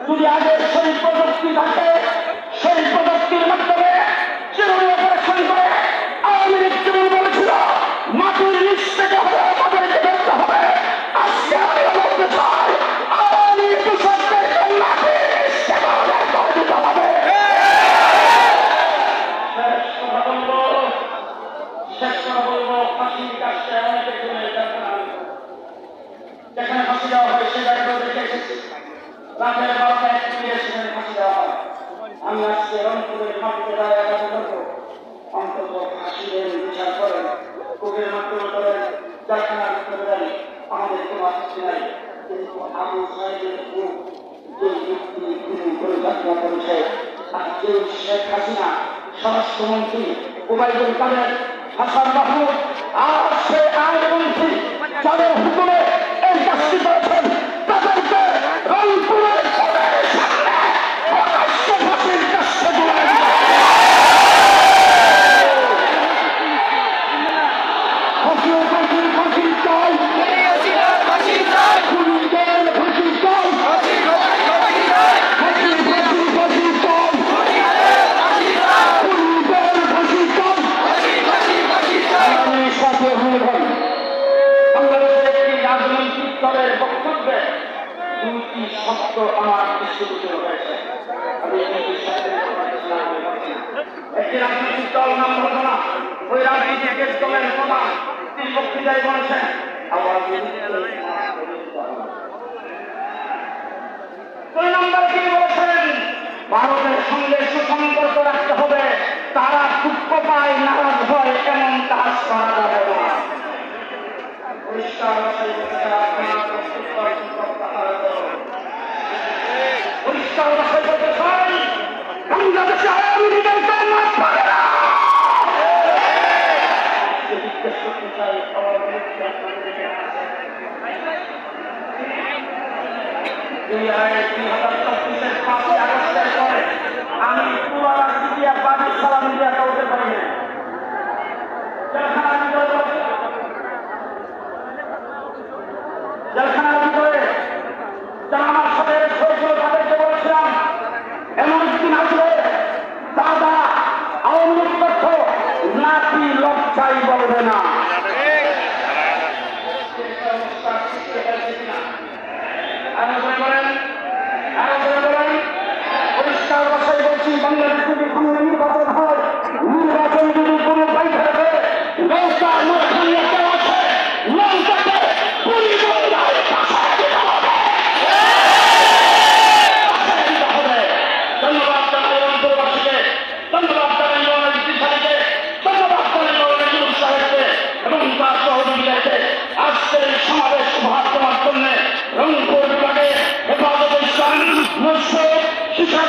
যদি আগে সেই প্রযুক্তি থাকে, সেই প্রযুক্তির মাধ্যমে চিরুনি অপারেশন করে আওয়ামী লীগ যেমন বলেছিল মাটির নিচ থেকে হবে আমাদেরকে ধরতে হবে, আজকে আমি বলতে চাই আওয়ামী কৃষকদেরকে মাটির নিচ থেকে আমাদের করে দিতে হবে। শেষ কথা বলবো, ফাঁসির কাজটা অনেকের জন্য যেখানে ফাঁসি দেওয়া হয় সে জায়গায় দেখে এসেছি, রাতের 12টা 1 মিনিটে সেখানে ফাঁসি দেওয়া হয়। আমি আজকে রংপুরের মাটিতে দাঁড়িয়ে আগামী করবো অন্তত ফাঁসিদের বিচার করেন, কোর্টের মাধ্যমে করেন, যারখানার ভিতরে দাঁড়িয়ে আমাদের কোনো আপত্তি নাই, কিন্তু আবু সাহেবের বুক যে ব্যক্তি গুলি করে যাত্রা করেছে আর যে শেখ হাসিনা স্বরাষ্ট্রমন্ত্রী ওবায়দুল কাদের, হাসান মাহমুদ আর সে আইনমন্ত্রী যাদের হুকুমে এই কাজটি করেছেন তাদেরকে রংপুরের কোর্টের সামনে প্রকাশ্য ফাঁসির কাছে দিলেন। বক্তব্যে দুটি শব্দ আমার দৃষ্টিগোচর হয়েছে। আমি একটি রাজনৈতিক দল নাম বলবো না, ওই রাজনৈতিক দলের প্রধান তিনি বক্তৃতায় বলেছেন দুই নম্বর তিনি বলেছেন ভারতের সঙ্গে সুসম্পর্ক রাখতে হবে, তারা দুঃখ পায় নারাজ হয় এমন কাজ করা যাবে না। পরিষ্কার ভাষায় বলতে চাই বাংলাদেশে আওয়ামী লীগের জন্মাত পারে না। জিজ্ঞেস করতে চাই আওয়ামী লীগকে আপনাদের এই আয় 2024-এর 5ই আগস্টের পরে আমি পুরো রাজনীতি আর বাড়ির সালাম দিয়ে কাউকে পারি না। জেলখানার ভিতরে যারা আমার সাথে হয়েছিল তাদেরকে বলেছিলাম এমন একদিন আসবে দাদা আওয়ামী লীগ তথ্য নাতি লজ্জাই বলবে না। পরিষ্কার ভাষায় বলছি বাংলাদেশ যদি সামনে নির্বাচন হয়, নির্বাচন যদি কোনো বাইরে থাকে নৌকার মধ্যে আছে নৌকাকে ধন্যবাদ জানাই অন্তর্বাসীকে, ধন্যবাদ জানাই সাথীকে, ধন্যবাদ জানাই সাহেবকে এবং তার সহযোগিতাকে আজকের এই সমাবেশ উপহার দেওয়ার জন্য রংপুর বিভাগে হেফাজতে ইসলাম, মুসলিম শিক্ষা